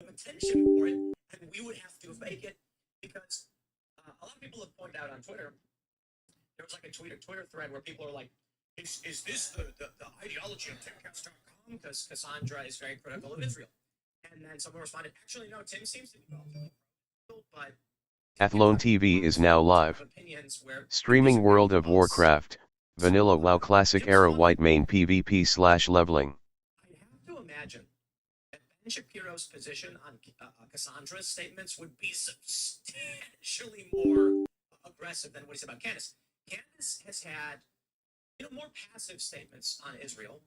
of attention for it, and we would have to fake it because a lot of people have pointed out on Twitter. There was like a Twitter thread where people are like, "Is this the ideology of TimCast.com?" Because Cassandra is very critical of Israel, and then someone responded, "Actually, no. Tim seems to be relatively pro, but Athlone TV is now live. Streaming World of Warcraft, Vanilla WoW Classic Era Whitemane PvP/leveling. I have to imagine that Ben Shapiro's position on Cassandra's statements would be substantially more aggressive than what he said about Candace. Candace has had, more passive statements on Israel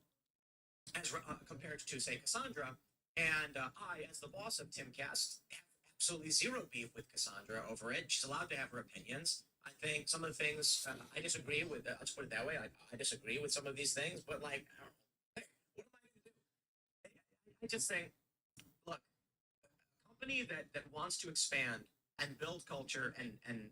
as compared to, say, Cassandra. And I, as the boss of Timcast, have absolutely zero beef with Cassandra over it. She's allowed to have her opinions. I think some of the things I disagree with. Let's put it that way. I disagree with some of these things, but like, what am I going to do? I just think, look, a company that wants to expand and build culture and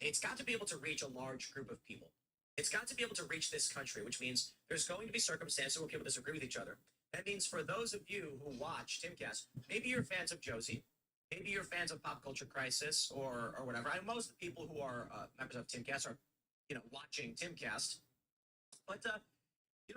it's got to be able to reach a large group of people. It's got to be able to reach this country, which means there's going to be circumstances where people disagree with each other. That means for those of you who watch Timcast, maybe you're fans of Josie, maybe you're fans of Pop Culture Crisis or whatever. I know most of the people who are members of Timcast are, watching Timcast. But,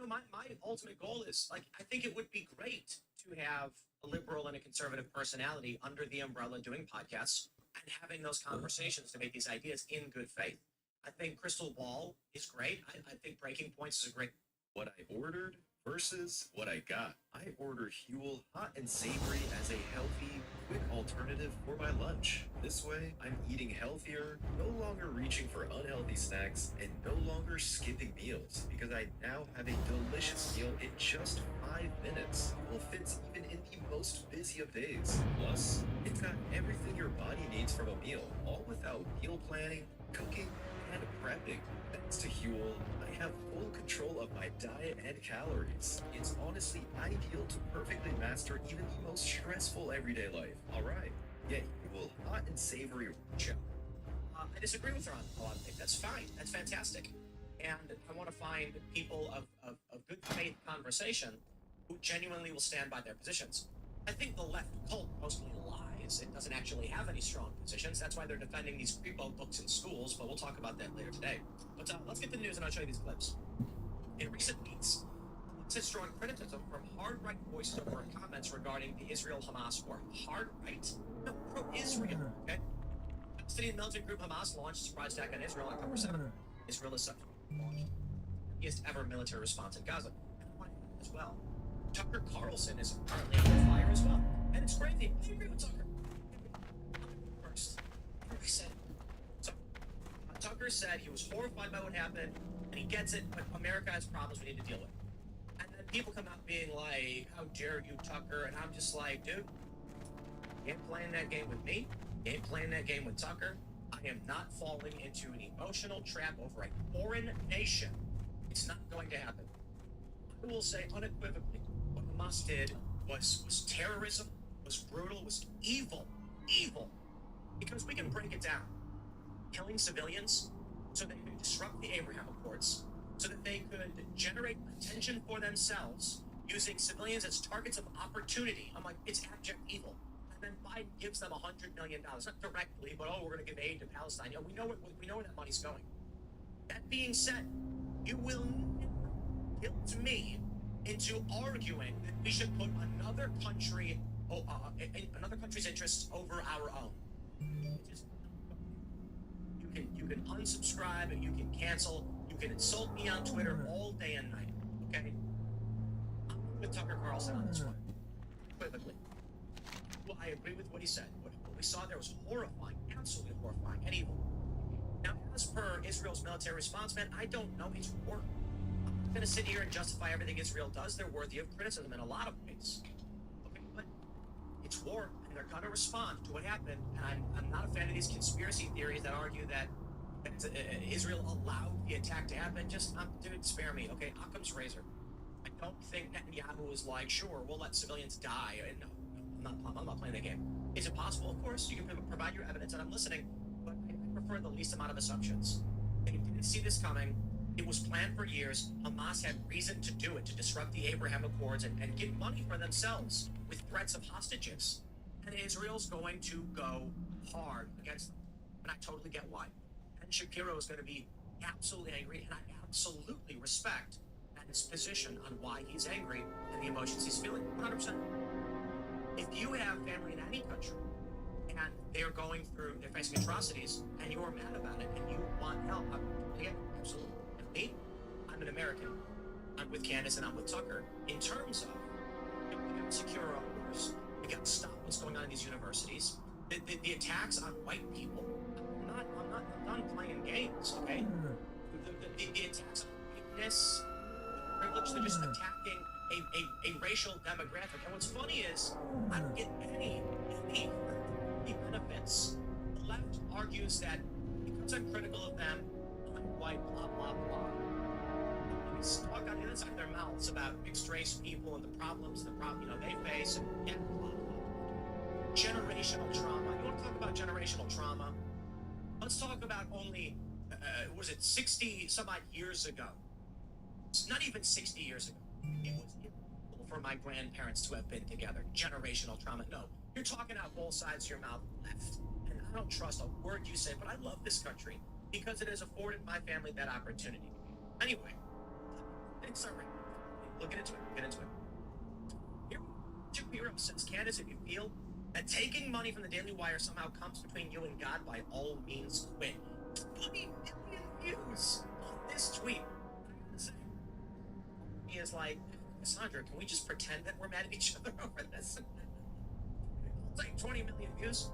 my ultimate goal is, like, I think it would be great to have a liberal and a conservative personality under the umbrella doing podcasts and having those conversations to make these ideas in good faith. I think Crystal Ball is great. I think Breaking Points is a great. What I ordered versus what I got. I order Huel hot and savory as a healthy, quick alternative for my lunch. This way, I'm eating healthier, no longer reaching for unhealthy snacks, and no longer skipping meals because I now have a delicious meal in just 5 minutes. Well, fits even in the most busy of days. Plus, it's got everything your body needs from a meal, all without meal planning, cooking, and prepping. Thanks to Huel, I have full control of my diet and calories. It's honestly ideal to perfectly master even the most stressful everyday life. Alright, get Huel hot and savory. I disagree with her on a lot of things. That's fine. That's fantastic. And I want to find people of good faith conversation who genuinely will stand by their positions. I think the left cult mostly lies. It doesn't actually have any strong positions. That's why they're defending these creepo books in schools, but we'll talk about that later today. But let's get to the news and I'll show you these clips. In recent weeks, it's drawing criticism from hard-right voices over comments regarding the Israel-Hamas war. Hard-right? No, pro-Israel, okay? Palestinian militant group Hamas launched a surprise attack on Israel on October 7th. Israel is subject to the biggest ever military response in Gaza. And as well. Tucker Carlson is currently on fire as well. And it's crazy. I agree with Tucker. First, so, Tucker said he was horrified by what happened, and he gets it, but America has problems we need to deal with. And then people come out being like, how dare you, Tucker? And I'm just like, dude, you ain't playing that game with me. You ain't playing that game with Tucker. I am not falling into an emotional trap over a foreign nation. It's not going to happen. I will say unequivocally, what Hamas did was terrorism, was brutal, was evil. Evil. Because we can break it down. Killing civilians so they could disrupt the Abraham Accords, so that they could generate attention for themselves using civilians as targets of opportunity. I'm like, it's abject evil. And then Biden gives them $100 million, not directly, but we're going to give aid to Palestine. We know where that money's going. That being said, you will never guilt me into arguing that we should put another country, another country's interests over our own. You can unsubscribe, and you can cancel, you can insult me on Twitter all day and night, okay? I'm with Tucker Carlson on this one, equivocally. Well, I agree with what he said. What we saw there was horrifying, absolutely horrifying, and evil. Now, as per Israel's military response, man, I don't know. It's war. I'm not going to sit here and justify everything Israel does. They're worthy of criticism in a lot of ways. Okay, but it's war, and they're going to respond to what happened. And I'm not a fan of these conspiracy theories that argue that Israel allowed the attack to happen. Just, dude, spare me. Okay, Occam's razor. I don't think Netanyahu was like, sure, we'll let civilians die. No, I'm not playing that game. Is it possible? Of course. You can provide your evidence, and I'm listening. But I prefer the least amount of assumptions. They didn't see this coming. It was planned for years. Hamas had reason to do it, to disrupt the Abraham Accords and get money for themselves with threats of hostages. And Israel's going to go hard against them. And I totally get why. And Shapiro is going to be absolutely angry, and I absolutely respect his position on why he's angry and the emotions he's feeling. 100%. If you have family in any country and they're going through, they're facing atrocities, and you're mad about it, and you want help, again, absolutely. And me, I'm an American. I'm with Candace and I'm with Tucker. In terms of, we got to secure our borders, we got to stop what's going on in these universities. The attacks on white people. I'm done playing games, okay? The attacks on whiteness, privilege, they're just attacking a racial demographic. And what's funny is, I don't get any benefits. The left argues that because I'm critical of them, I'm white, blah, blah, blah. They talk on the other side of their mouths about mixed race people and the problems they face, and yeah, blah, blah, blah. Generational trauma. You want to talk about generational trauma? Let's talk about only, 60 some odd years ago. Not even 60 years ago. It was impossible for my grandparents to have been together. Generational trauma. No. You're talking out both sides of your mouth left. And I don't trust a word you say, but I love this country because it has afforded my family that opportunity. Anyway, let's start Look into it. Get into it. Here, Shapiro says, Candace, if you feel that taking money from the Daily Wire somehow comes between you and God, by all means quit. 20 million views on this tweet. He is like, Cassandra, can we just pretend that we're mad at each other over this? It's like 20 million views.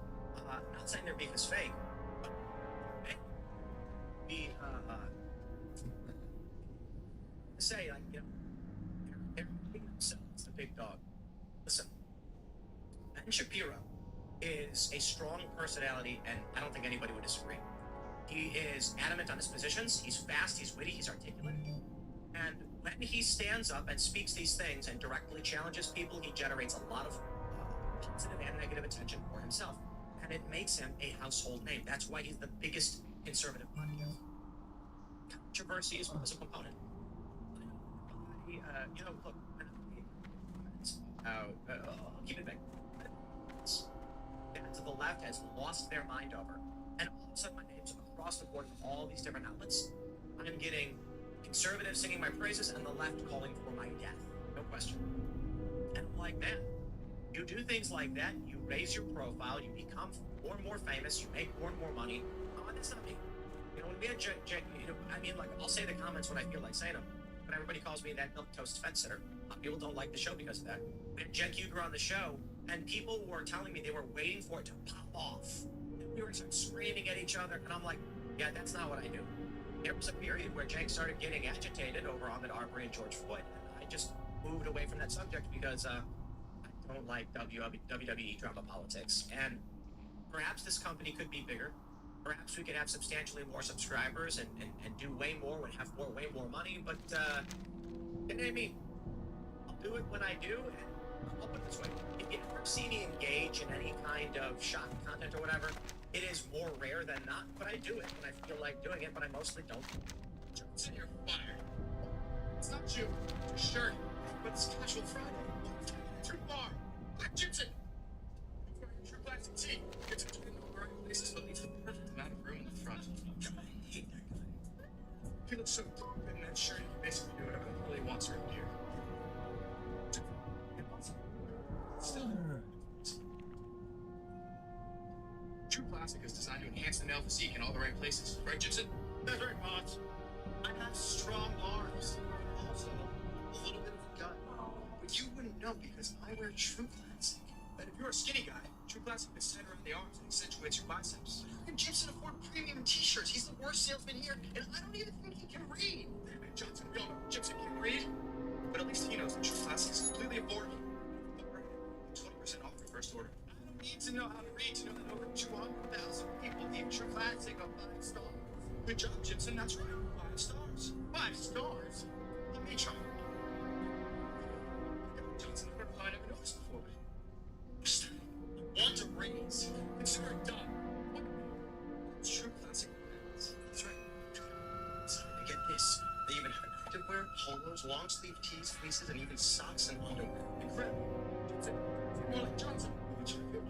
Not saying their beef is fake, but hey, say, like, they're beating themselves, the big dog. Listen, Ben Shapiro is a strong personality, and I don't think anybody would disagree. He is adamant on his positions. He's fast, he's witty, he's articulate. And when he stands up and speaks these things and directly challenges people, he generates a lot of positive and negative attention for himself. And it makes him a household name. That's why he's the biggest conservative podcast. Controversy is a component. Look, I'll keep it vague. To the left has lost their mind over. And all of a sudden, my name's across the board from all these different outlets. I'm getting conservatives singing my praises and the left calling for my death. No question. And I'm like, man, you do things like that, you raise your profile, you become more and more famous, you make more and more money. Oh, that's not me. When we had I'll say the comments when I feel like saying them, but everybody calls me that milquetoast fence sitter. People don't like the show because of that. We had Jen Huger on the show, and people were telling me they were waiting for it to pop off. And we were screaming at each other, and I'm like, yeah, that's not what I do. There was a period where Jake started getting agitated over Ahmaud Arbery and George Floyd, and I just moved away from that subject because I don't like WWE drama politics. And perhaps this company could be bigger. Perhaps we could have substantially more subscribers and do way more and have way more money, but it ain't me. I'll do it when I do, and I'll put it this way. If you ever see me engage in any kind of shock content or whatever, it is more rare than not, but I do it when I feel like doing it, but I mostly don't. Johnson, you're fired. It's not you. It's your shirt. But it's Casual Friday. True bar. Black Gibson. You're wearing true plastic tee. It's a twin over places, but leaves the perfect amount of room in the front. God, I hate that guy. He looks so dope in that shirt. He can basically do whatever the hell he wants right here. Still. True plastic is designed to enhance the male physique in all the right places. Right, Gibson? That's right, Pops. I have strong arms. Also, a little bit of a gut. But you wouldn't know because I wear True Plastic. But if you're a skinny guy, True Plastic is tight around the arms and accentuates your biceps. How can Gibson afford premium t-shirts? He's the worst salesman here, and I don't even think he can read. Hey, Johnson, we all know Gibson can read. But at least he knows that True Plastic is completely affordable. 20% off your first order. I don't need to know how to read to know that over 200,000 people leave True Plastic a 5 stars. Good job, Gibson. That's right. 5 stars. 5 stars? Let me try. Johnson, I never noticed before. Just want to raise. Consider it done. What? It's True Plastic brands. That's right. So, get this. They even have activewear, polos, long sleeve tees, fleeces, and even socks and underwear. Incredible. More like Johnson, which I feel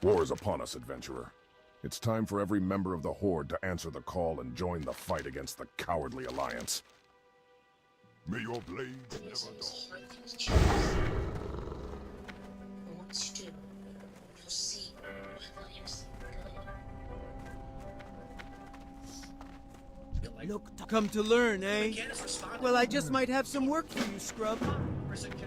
War is upon us, adventurer. It's time for every member of the Horde to answer the call and join the fight against the cowardly Alliance. May your blades never dull. What you do, you'll see lawyers. Feel like Look, come to learn, eh? McCann is responding. Well, I just might have some work for you, scrub.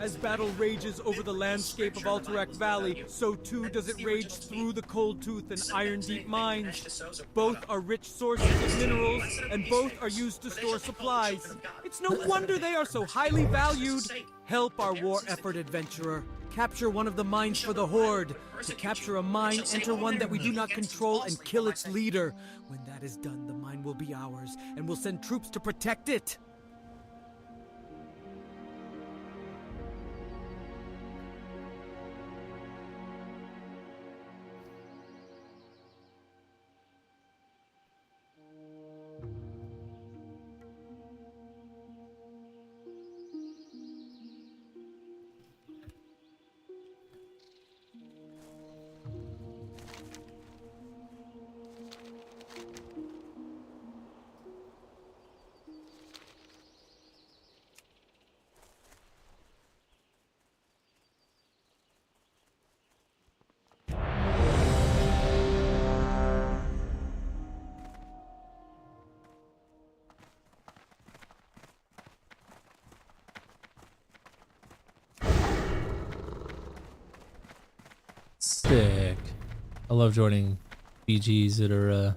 As battle rages over the landscape of Alterac Valley, so too does it rage through the Cold Tooth and Iron Deep mines. Both are rich sources of minerals, and both are used to store supplies. It's no wonder they are so highly valued. Help our war effort, adventurer. Capture one of the mines for the Horde. To capture a mine, enter one that we do not control and kill its leader. When that is done, the mine will be ours, and we'll send troops to protect it. Sick. I love joining BGs that are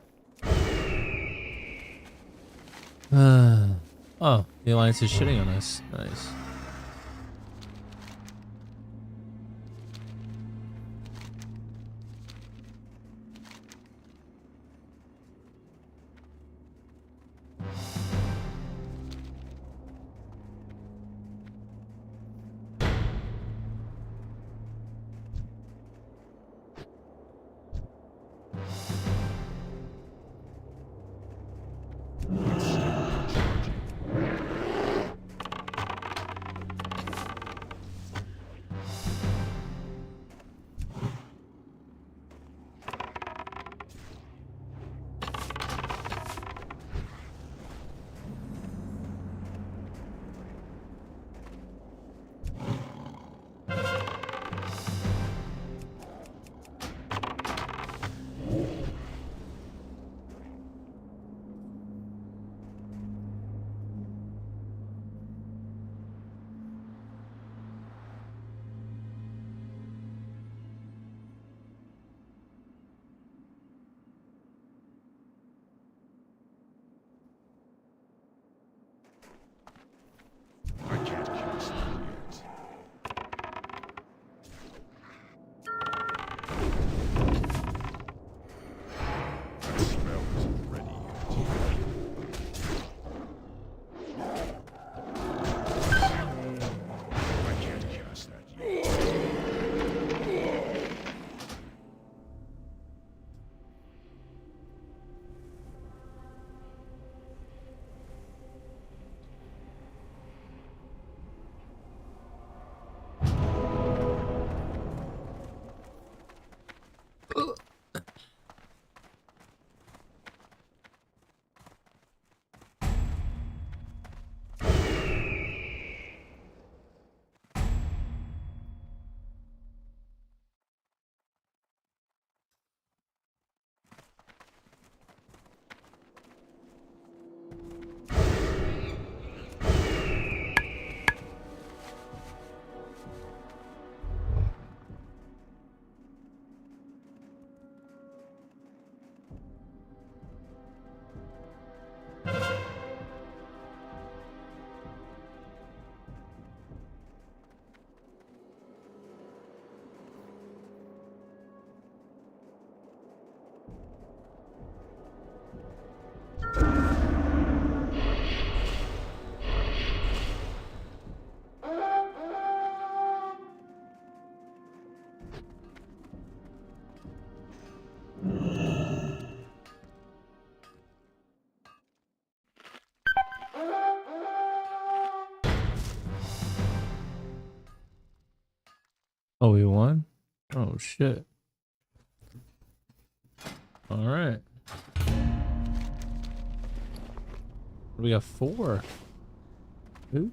oh, the Alliance is shitting on us. Nice. I can't kill this thing yet. That spell isn't ready yet. I can't cast that yet. Oh, we won? Oh shit. All right. We got 4. Ooh.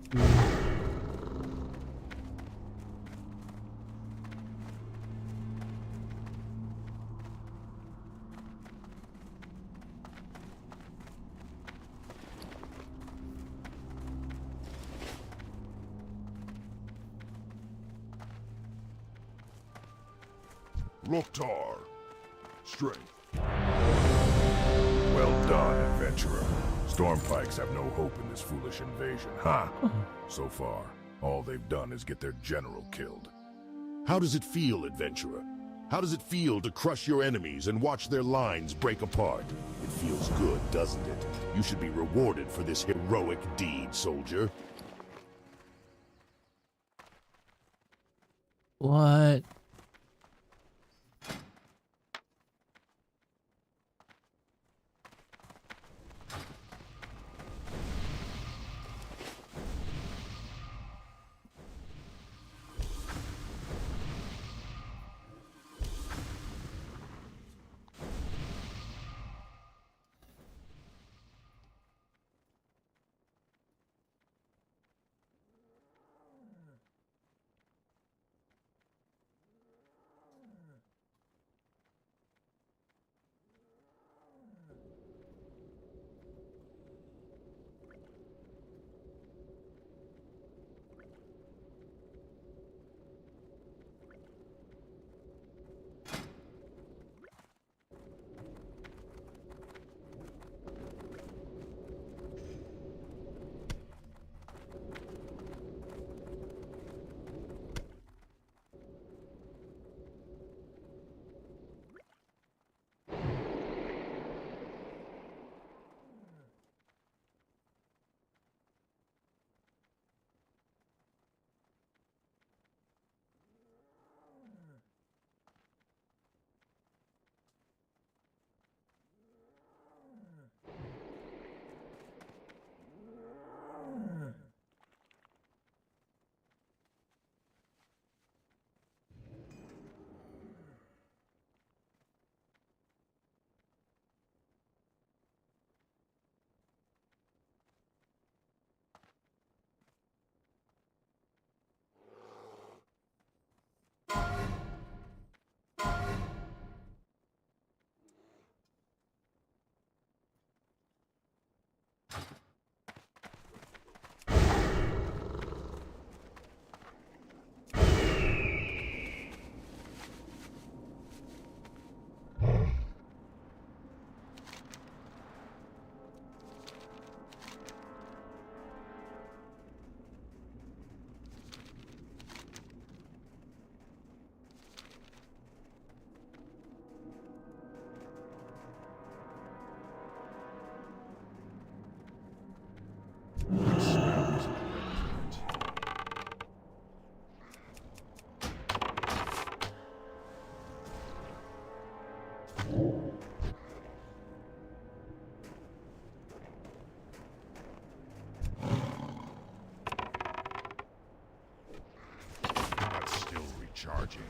Loktar. Strength. Well done, adventurer. Stormpikes have no hope in this foolish invasion, huh? So far, all they've done is get their general killed. How does it feel, adventurer? How does it feel to crush your enemies and watch their lines break apart? It feels good, doesn't it? You should be rewarded for this heroic deed, soldier. What? That's still recharging.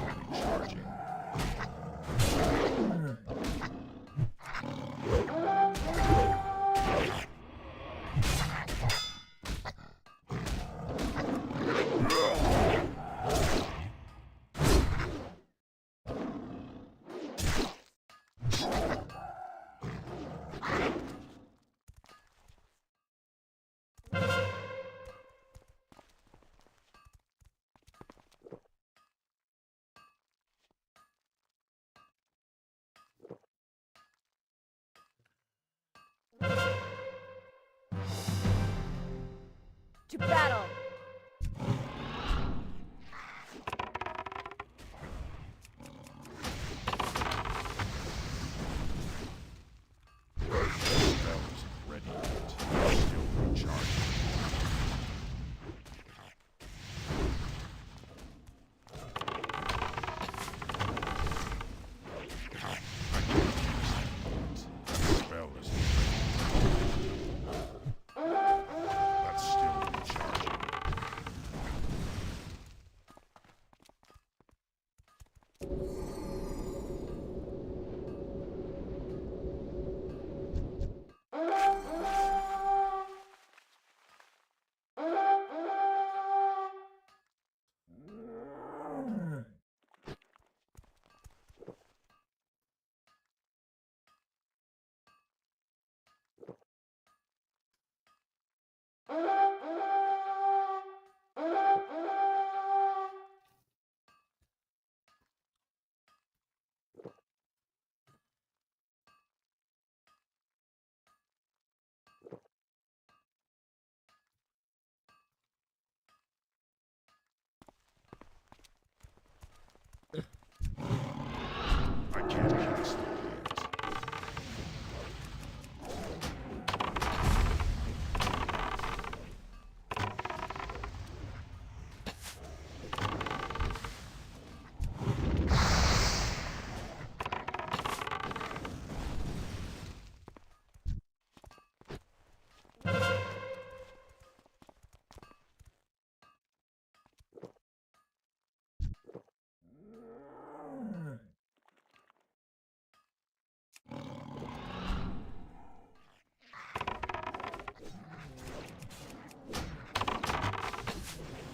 Still recharging. To battle! Spells ready yet. Still recharging. Spell is that's still recharging. I can't cast the hands.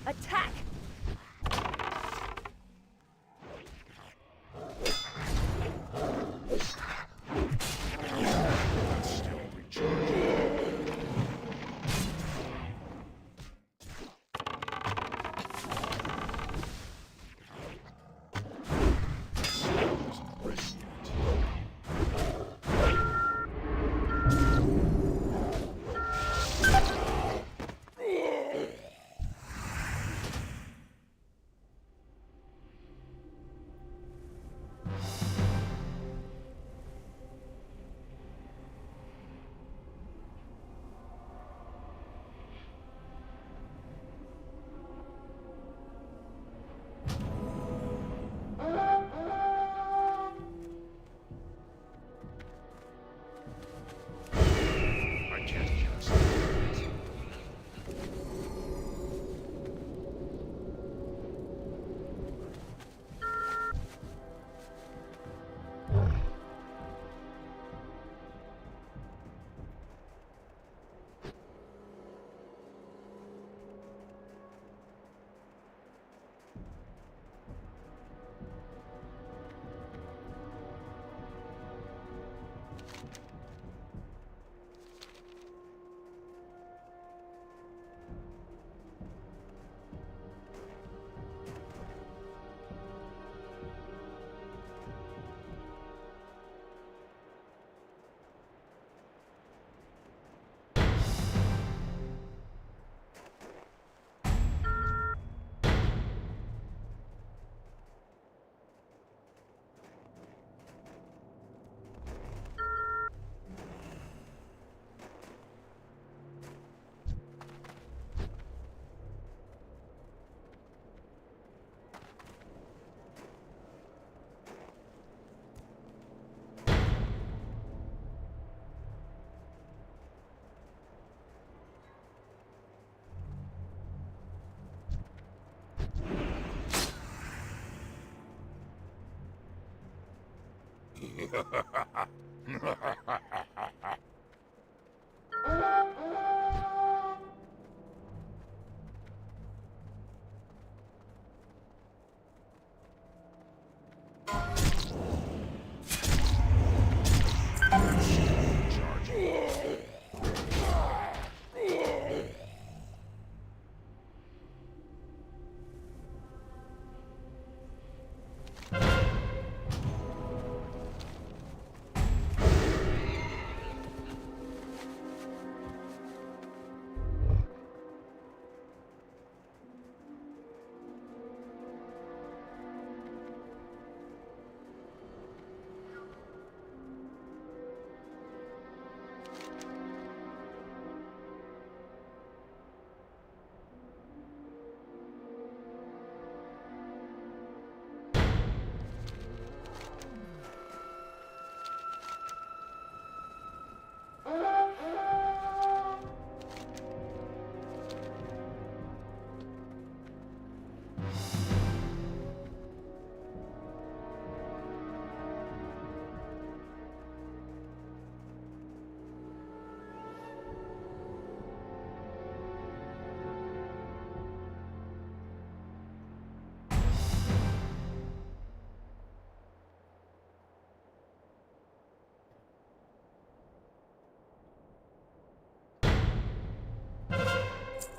Attack! That's still recharging. Spell isn't ready yet. I can't cast the hands.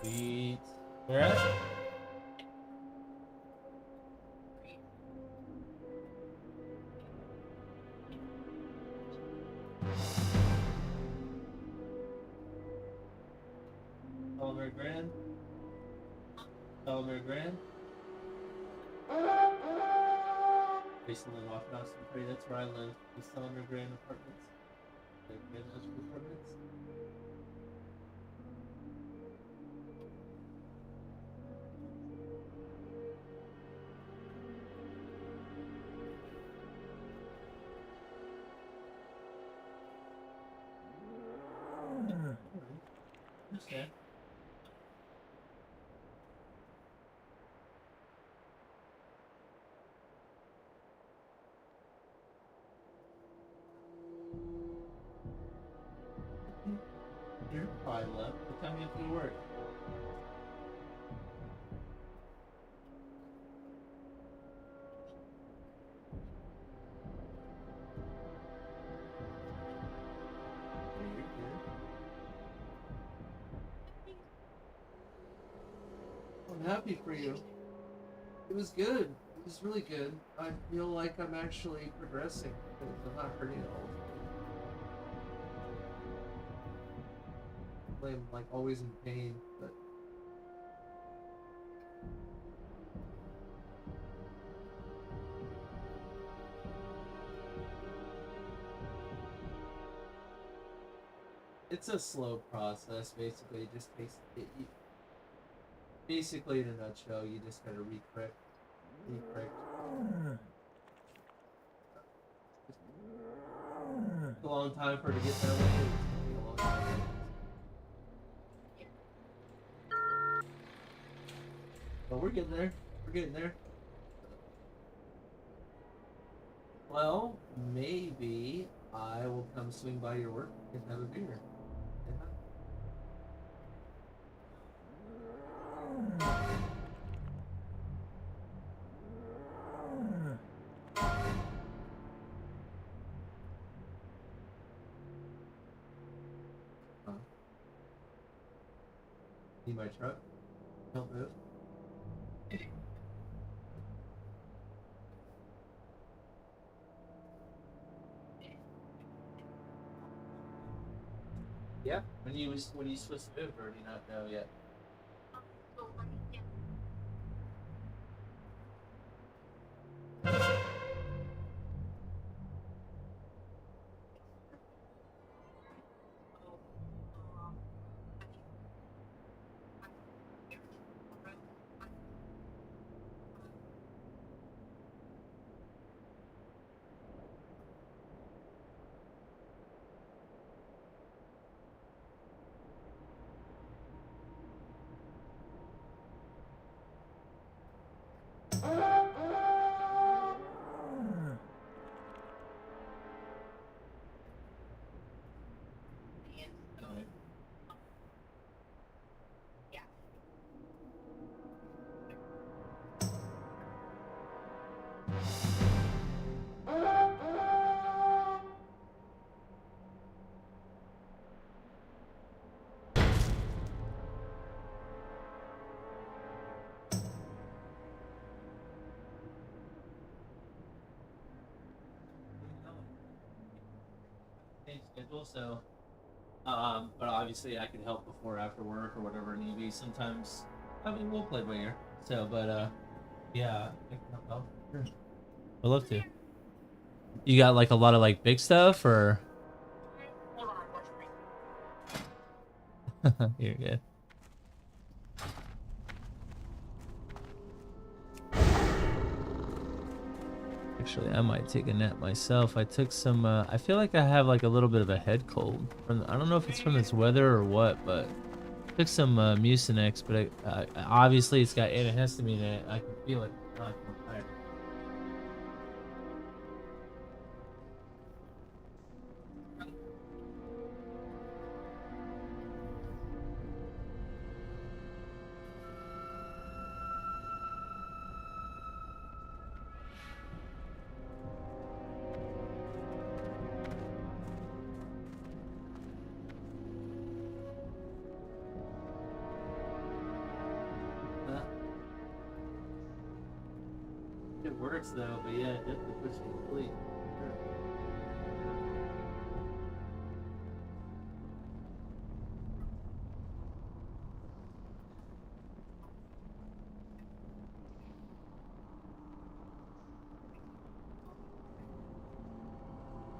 Sweet. Where at? Palmer Grand? Palmer Grand? Recently walked out some free. That's where I live. East Palmer Grand Apartments. Like Grand Industrial Apartments. Okay. You're probably left. What time do you have to go to work? Yeah, you're good. I'm happy for you. It was good. It was really good. I feel like I'm actually progressing because I'm not hurting at all. I'm like always in pain, but it's a slow process. Basically, it just takes it. Basically, in a nutshell, you just gotta re-correct. It's a long time for it to get that way. It's gonna be a long time. But we're getting there. We're getting there. Well, maybe I will come swing by your work and have a beer. See my truck? Help move. Yeah. When you supposed to move, or do you not know yet? Schedule, so but obviously I can help before, after work, or whatever need be. Sometimes I mean we'll play by ear. So, but yeah, I can help out. Sure. I'd love to. You got like a lot of like big stuff, or you're good. Actually, I might take a nap myself. I took some. I feel like I have like a little bit of a head cold. I don't know if it's from this weather or what, but I took some Mucinex. But obviously it's got antihistamine in it. I can feel it. I'm tired. it works though, but yeah, it definitely puts you to sleep. Sure.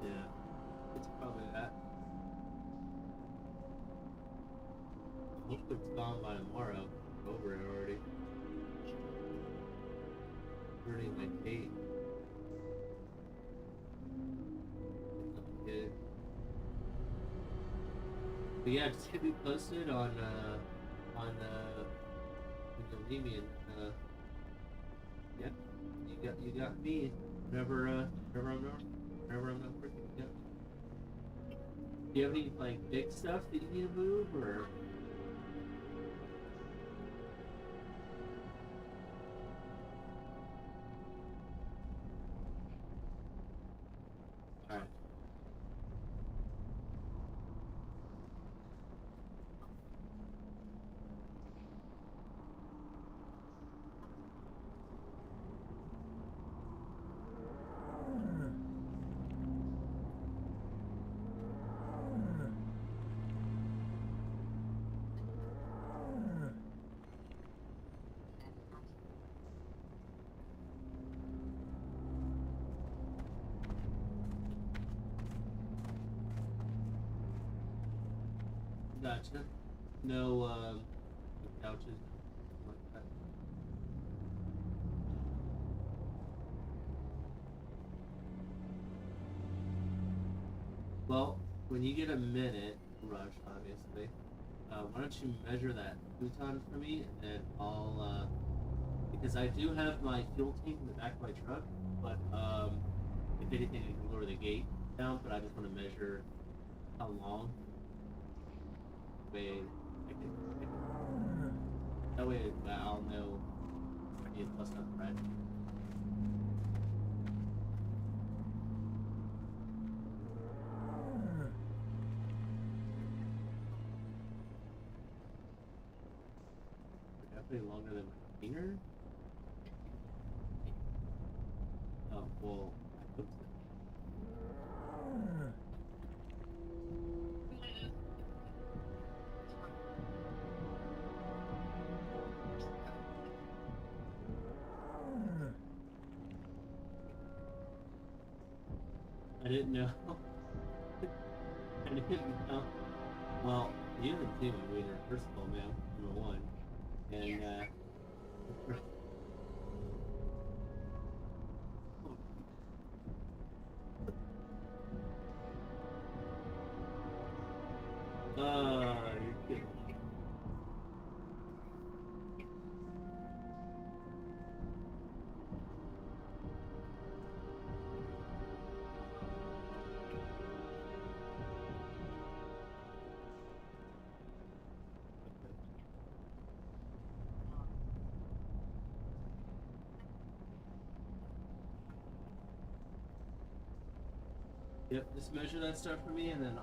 Yeah, it's probably that. I hope it's gone by tomorrow. I'm over it already. Burning my date. Good. But yeah, just keep me posted on when you leave me, and yeah, you got me. Whenever I'm not working. Yeah. Do you have any like big stuff that you need to move, or? All right. Gotcha. No couches, nothing like that. Well, when you get a minute, Rush, obviously, why don't you measure that futon for me, and then I'll, because I do have my fuel tank in the back of my truck, but, if anything, I can lower the gate down, but I just want to measure how long. That way I'll know if I need to bust up right. Definitely longer than my finger. Oh, well, I cooked it. I didn't know. I didn't know. Well, you didn't see my wiener, first of all, man, number one. And, you're kidding. Yep, just measure that stuff for me, and then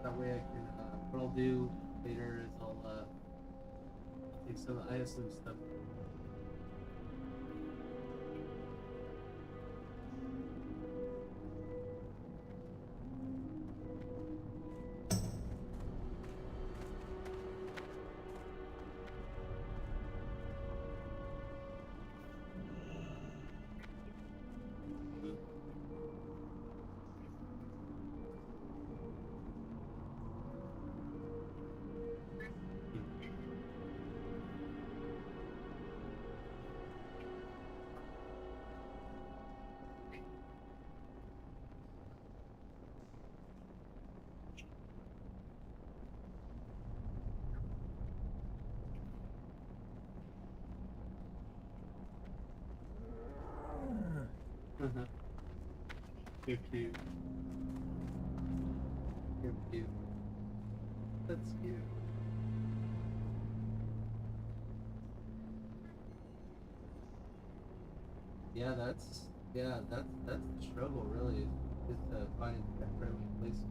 that way I can. What I'll do later is I'll take some. I have some stuff. You're cute. You're cute. That's cute. That's the struggle really is to find that friendly place.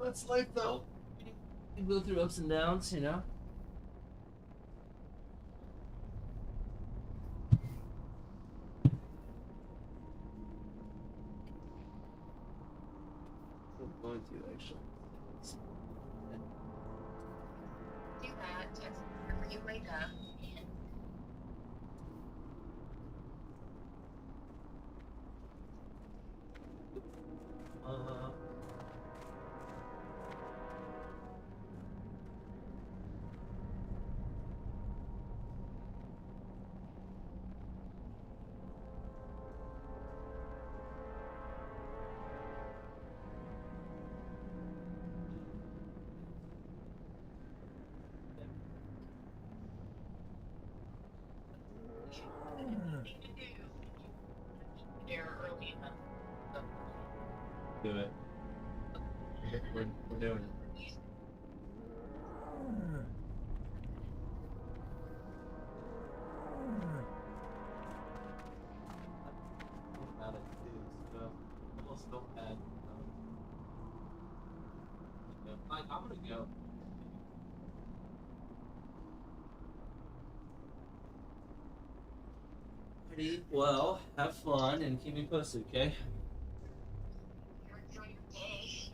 That's life, though. You go through ups and downs, you know. I'm going to actually. Do that whenever you wake up. Uh, They're early enough. do it. We're doing it. About it too, so almost felt bad. Like, I'm gonna go. Alrighty, well, have fun and keep me posted, okay? Enjoy your day.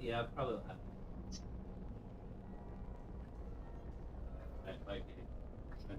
Yeah, probably will have. Alright, bye, Katie. Bye.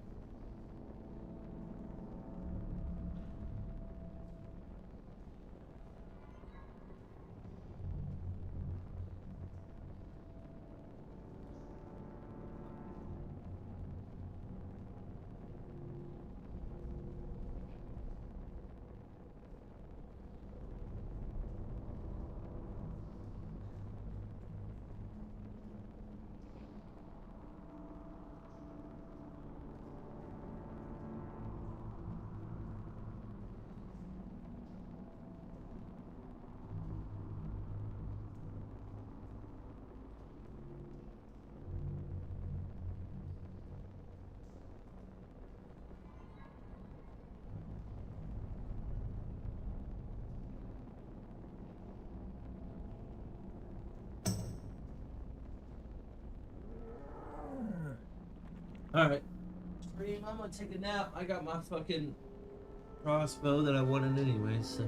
Alright. Stream, I'm gonna take a nap. I got my fucking crossbow that I wanted anyway, so.